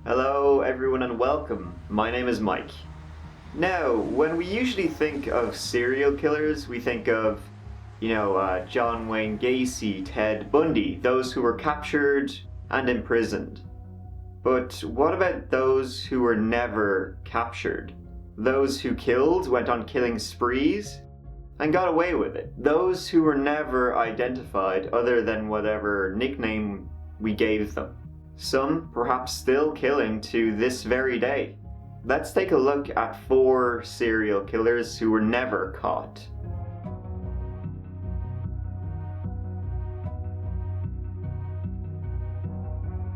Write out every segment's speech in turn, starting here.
Hello everyone and welcome. My name is Mike. Now, when we usually think of serial killers, we think of, John Wayne Gacy, Ted Bundy, those who were captured and imprisoned. But what about those who were never captured? Those who killed, went on killing sprees, and got away with it. Those who were never identified other than whatever nickname we gave them. Some perhaps still killing to this very day. Let's take a look at 4 serial killers who were never caught.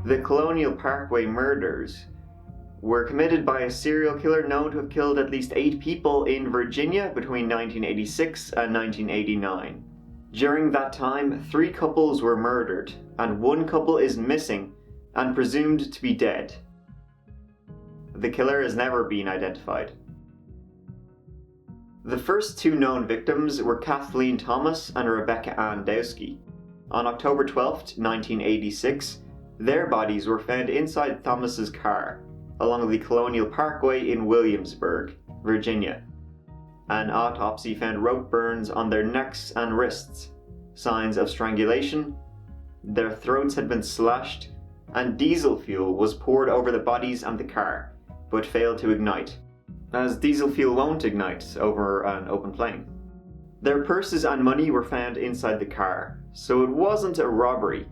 The Colonial Parkway Murders were committed by a serial killer known to have killed at least 8 people in Virginia between 1986 and 1989. During that time, 3 couples were murdered, and 1 couple is missing and presumed to be dead. The killer has never been identified. The first 2 known victims were Kathleen Thomas and Rebecca Ann Dowski. On October 12, 1986, their bodies were found inside Thomas's car along the Colonial Parkway in Williamsburg, Virginia. An autopsy found rope burns on their necks and wrists, signs of strangulation. Their throats had been slashed, and diesel fuel was poured over the bodies and the car, but failed to ignite, as diesel fuel won't ignite over an open flame. Their purses and money were found inside the car, so it wasn't a robbery.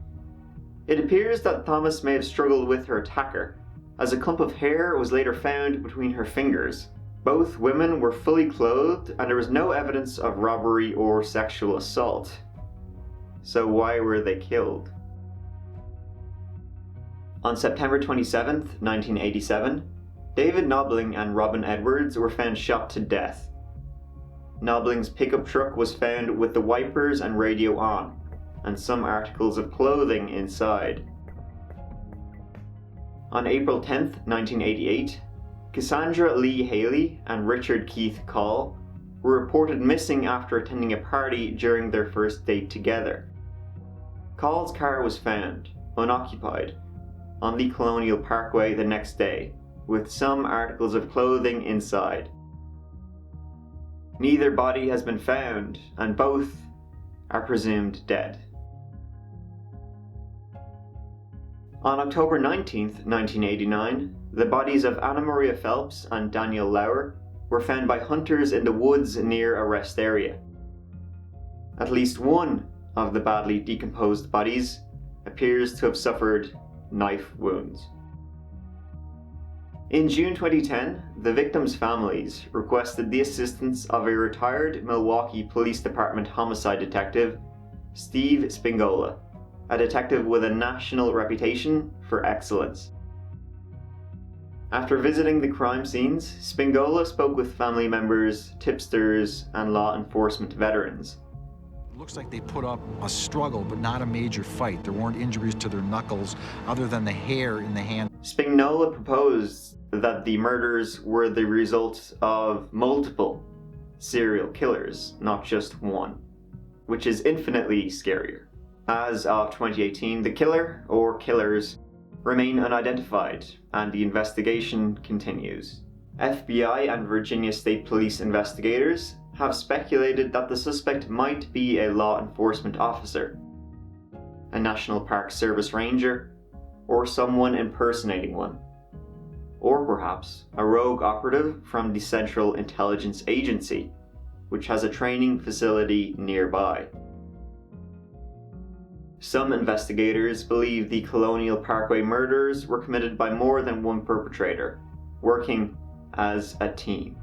It appears that Thomas may have struggled with her attacker, as a clump of hair was later found between her fingers. Both women were fully clothed, and there was no evidence of robbery or sexual assault. So why were they killed? On September 27, 1987, David Knobling and Robin Edwards were found shot to death. Knobling's pickup truck was found with the wipers and radio on, and some articles of clothing inside. On April 10, 1988, Cassandra Lee Haley and Richard Keith Call were reported missing after attending a party during their first date together. Call's car was found, unoccupied, on the Colonial Parkway the next day, with some articles of clothing inside. Neither body has been found, and both are presumed dead. On October 19, 1989, the bodies of Anna Maria Phelps and Daniel Lauer were found by hunters in the woods near a rest area. At least one of the badly decomposed bodies appears to have suffered knife wounds. In June 2010, the victims' families requested the assistance of a retired Milwaukee Police Department homicide detective, Steve Spingola, a detective with a national reputation for excellence. After visiting the crime scenes, Spingola spoke with family members, tipsters, and law enforcement veterans. It looks like they put up a struggle, but not a major fight. There weren't injuries to their knuckles other than the hair in the hand. Spingola proposed that the murders were the result of multiple serial killers, not just one, which is infinitely scarier. As of 2018, the killer, or killers, remain unidentified, and the investigation continues. FBI and Virginia State Police investigators have speculated that the suspect might be a law enforcement officer, a National Park Service ranger, or someone impersonating one, or perhaps a rogue operative from the Central Intelligence Agency, which has a training facility nearby. Some investigators believe the Colonial Parkway murders were committed by more than one perpetrator, working as a team.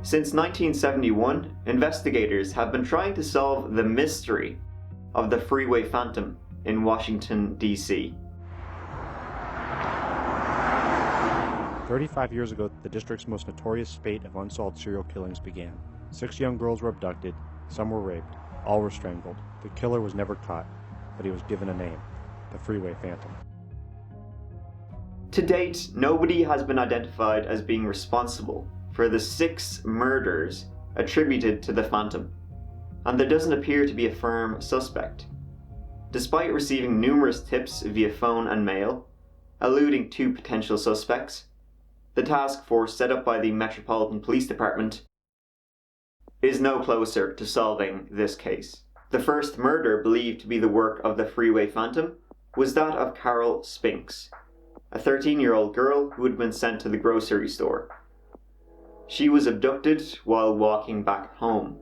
Since 1971, investigators have been trying to solve the mystery of the Freeway Phantom in Washington, D.C. 35 years ago, the district's most notorious spate of unsolved serial killings began. 6 young girls were abducted, some were raped, all were strangled. The killer was never caught, but he was given a name, the Freeway Phantom. To date, nobody has been identified as being responsible for the 6 murders attributed to the Phantom, and there doesn't appear to be a firm suspect. Despite receiving numerous tips via phone and mail, alluding to potential suspects, the task force set up by the Metropolitan Police Department is no closer to solving this case. The first murder believed to be the work of the Freeway Phantom was that of Carol Spinks, a 13-year-old girl who had been sent to the grocery store. She was abducted while walking back home,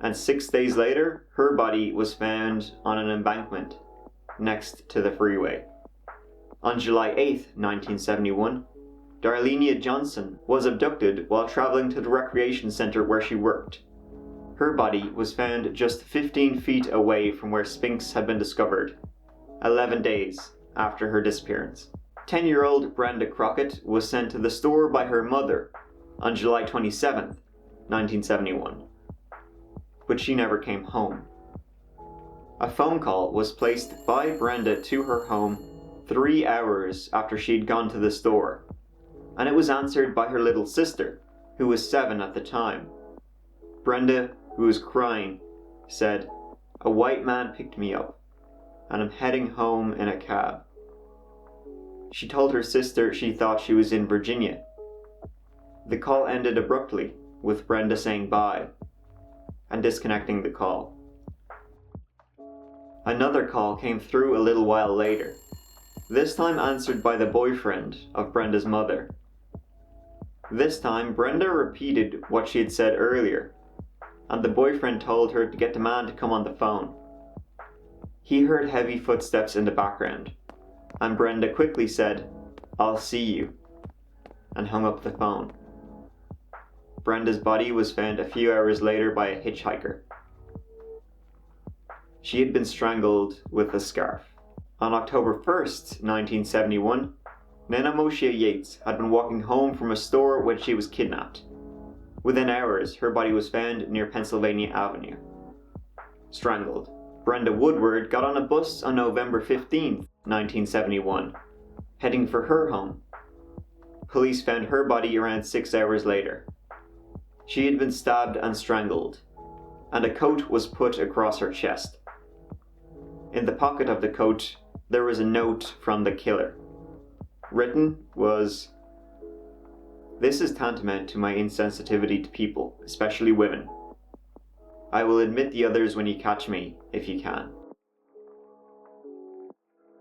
and 6 days later, her body was found on an embankment next to the freeway. On July 8, 1971, Darlenia Johnson was abducted while traveling to the recreation center where she worked. Her body was found just 15 feet away from where Spinks had been discovered, 11 days after her disappearance. 10-year-old Brenda Crockett was sent to the store by her mother on July 27, 1971, but she never came home. A phone call was placed by Brenda to her home 3 hours after she had gone to the store, and it was answered by her little sister, who was 7 at the time. Brenda, who was crying, said, "A white man picked me up, and I'm heading home in a cab." She told her sister she thought she was in Virginia. The call ended abruptly, with Brenda saying bye, and disconnecting the call. Another call came through a little while later, this time answered by the boyfriend of Brenda's mother. This time, Brenda repeated what she had said earlier, and the boyfriend told her to get the man to come on the phone. He heard heavy footsteps in the background, and Brenda quickly said, "I'll see you," and hung up the phone. Brenda's body was found a few hours later by a hitchhiker. She had been strangled with a scarf. On October 1st, 1971, Nana Moshe Yates had been walking home from a store when she was kidnapped. Within hours, her body was found near Pennsylvania Avenue, strangled. Brenda Woodward got on a bus on November 15th, 1971, heading for her home. Police found her body around 6 hours later. She had been stabbed and strangled, and a coat was put across her chest. In the pocket of the coat, there was a note from the killer. Written was, "This is tantamount to my insensitivity to people, especially women. I will admit the others when you catch me, if you can."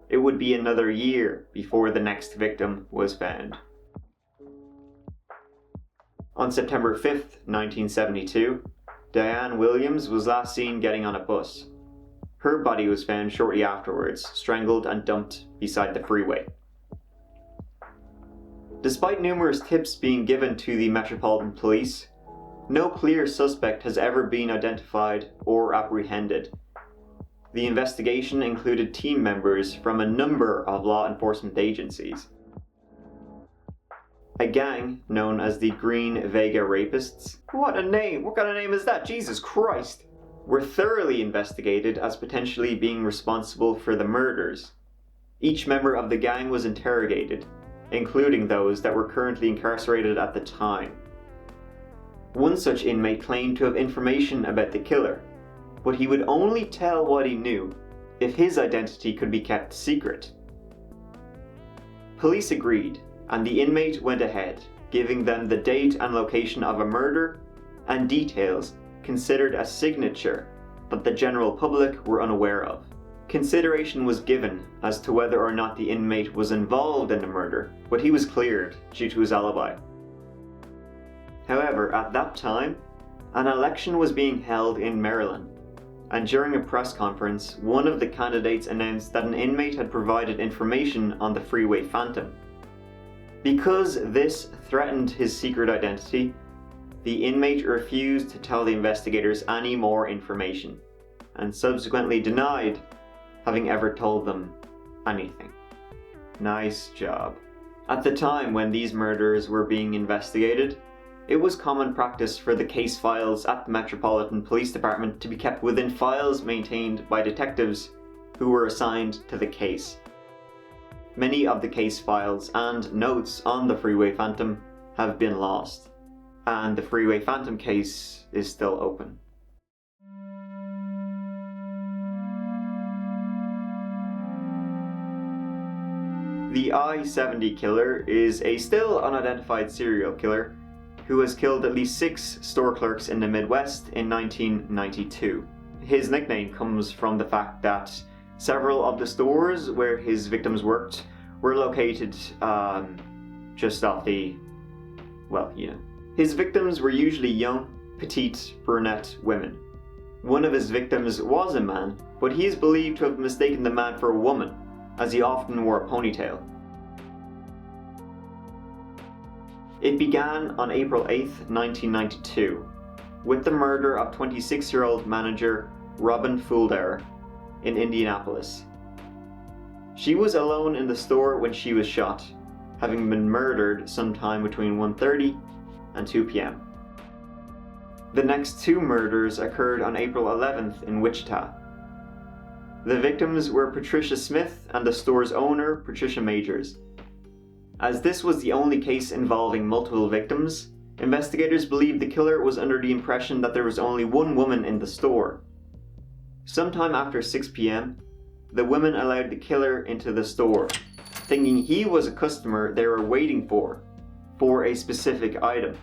It would be another year before the next victim was found. On September 5th, 1972, Diane Williams was last seen getting on a bus. Her body was found shortly afterwards, strangled and dumped beside the freeway. Despite numerous tips being given to the Metropolitan Police, no clear suspect has ever been identified or apprehended. The investigation included team members from a number of law enforcement agencies. A gang known as the Green Vega Rapists, what a name! What kind of name is that? Jesus Christ! Were thoroughly investigated as potentially being responsible for the murders. Each member of the gang was interrogated, including those that were currently incarcerated at the time. One such inmate claimed to have information about the killer, but he would only tell what he knew if his identity could be kept secret. Police agreed, and the inmate went ahead, giving them the date and location of a murder and details considered a signature that the general public were unaware of. Consideration was given as to whether or not the inmate was involved in the murder, but he was cleared due to his alibi. However, at that time, an election was being held in Maryland, and during a press conference, one of the candidates announced that an inmate had provided information on the Freeway Phantom. Because this threatened his secret identity, the inmate refused to tell the investigators any more information, and subsequently denied having ever told them anything. Nice job. At the time when these murders were being investigated, it was common practice for the case files at the Metropolitan Police Department to be kept within files maintained by detectives who were assigned to the case. Many of the case files and notes on the Freeway Phantom have been lost. and the Freeway Phantom case is still open. The I70 Killer is a still unidentified serial killer who has killed at least 6 store clerks in the Midwest in 1992. His nickname comes from the fact that several of the stores where his victims worked were located just off the, well, you know. His victims were usually young, petite, brunette women. One of his victims was a man, but he is believed to have mistaken the man for a woman, as he often wore a ponytail. It began on April 8, 1992, with the murder of 26-year-old manager Robin Fuldauer in Indianapolis. She was alone in the store when she was shot, having been murdered sometime between 1:30 and 2 p.m. The next 2 murders occurred on April 11th in Wichita. The victims were Patricia Smith and the store's owner, Patricia Majors. As this was the only case involving multiple victims, investigators believed the killer was under the impression that there was only one woman in the store. Sometime after 6 p.m., the women allowed the killer into the store, thinking he was a customer they were waiting for a specific item.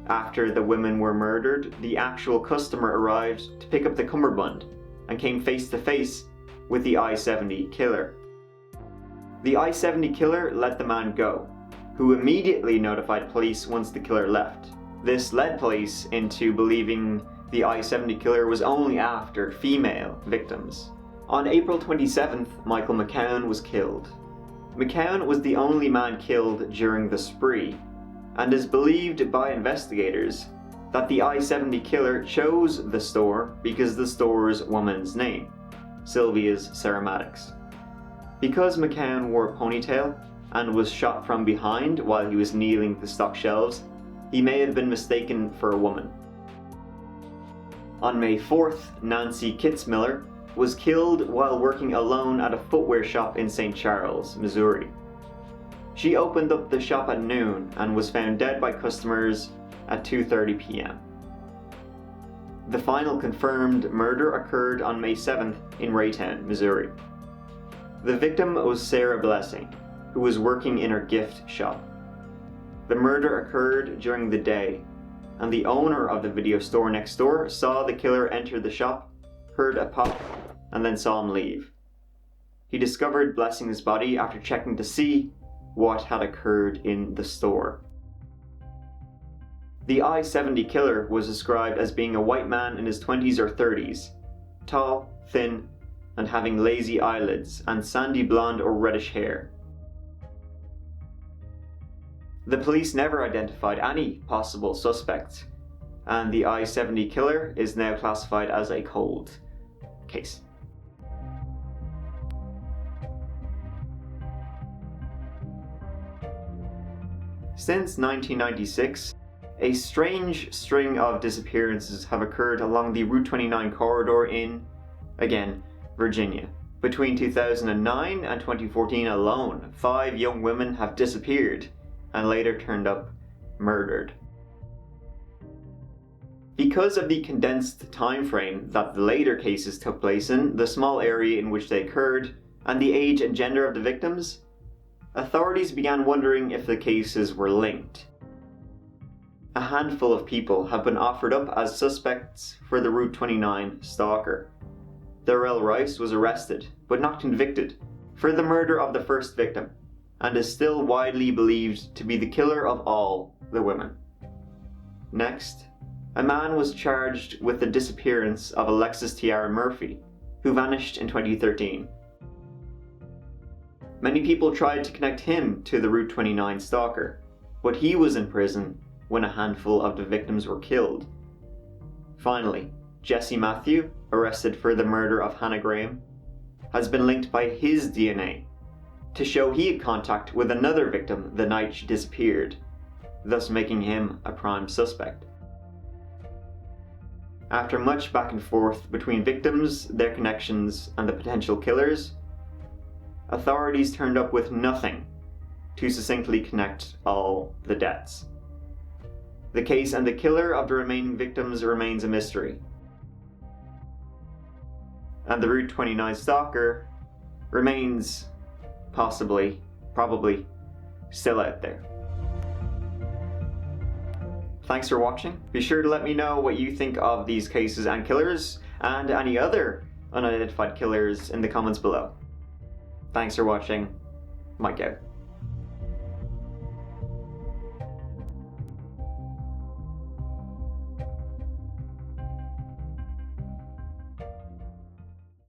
After the women were murdered, the actual customer arrived to pick up the cummerbund and came face to face with the I70 Killer. The I70 Killer let the man go, who immediately notified police once the killer left. This led police into believing the I70 Killer was only after female victims. On April 27th, Michael McCown was killed. McCown was the only man killed during the spree, and is believed by investigators that the I70 Killer chose the store because the store's woman's name, Sylvia's Ceromatics. Because McCown wore a ponytail and was shot from behind while he was kneeling to stock shelves, he may have been mistaken for a woman. On May 4th, Nancy Kitzmiller was killed while working alone at a footwear shop in St. Charles, Missouri. She opened up the shop at noon and was found dead by customers at 2:30 p.m. The final confirmed murder occurred on May 7th in Raytown, Missouri. The victim was Sarah Blessing, who was working in her gift shop. The murder occurred during the day, and the owner of the video store next door saw the killer enter the shop, heard a pop, and then saw him leave. He discovered Blessing's body after checking to see what had occurred in the store. The I70 Killer was described as being a white man in his 20s or 30s, tall, thin, and having lazy eyelids and sandy blonde or reddish hair. The police never identified any possible suspects, and the I70 Killer is now classified as a cold case. Since 1996, a strange string of disappearances have occurred along the Route 29 corridor in, again, Virginia. Between 2009 and 2014 alone, 5 young women have disappeared and later turned up murdered. Because of the condensed time frame that the later cases took place in, the small area in which they occurred, and the age and gender of the victims, authorities began wondering if the cases were linked. A handful of people have been offered up as suspects for the Route 29 stalker. Darrell Rice was arrested, but not convicted, for the murder of the first victim, and is still widely believed to be the killer of all the women. Next, a man was charged with the disappearance of Alexis Tiara Murphy, who vanished in 2013. Many people tried to connect him to the Route 29 stalker, but he was in prison when a handful of the victims were killed. Finally, Jesse Matthew, arrested for the murder of Hannah Graham, has been linked by his DNA to show he had contact with another victim the night she disappeared, thus making him a prime suspect. After much back and forth between victims, their connections, and the potential killers, authorities turned up with nothing to succinctly connect all the deaths. The case and the killer of the remaining victims remains a mystery. And the Route 29 stalker remains possibly, probably, still out there. Thanks for watching. Be sure to let me know what you think of these cases and killers, and any other unidentified killers in the comments below. Thanks for watching. Mike out.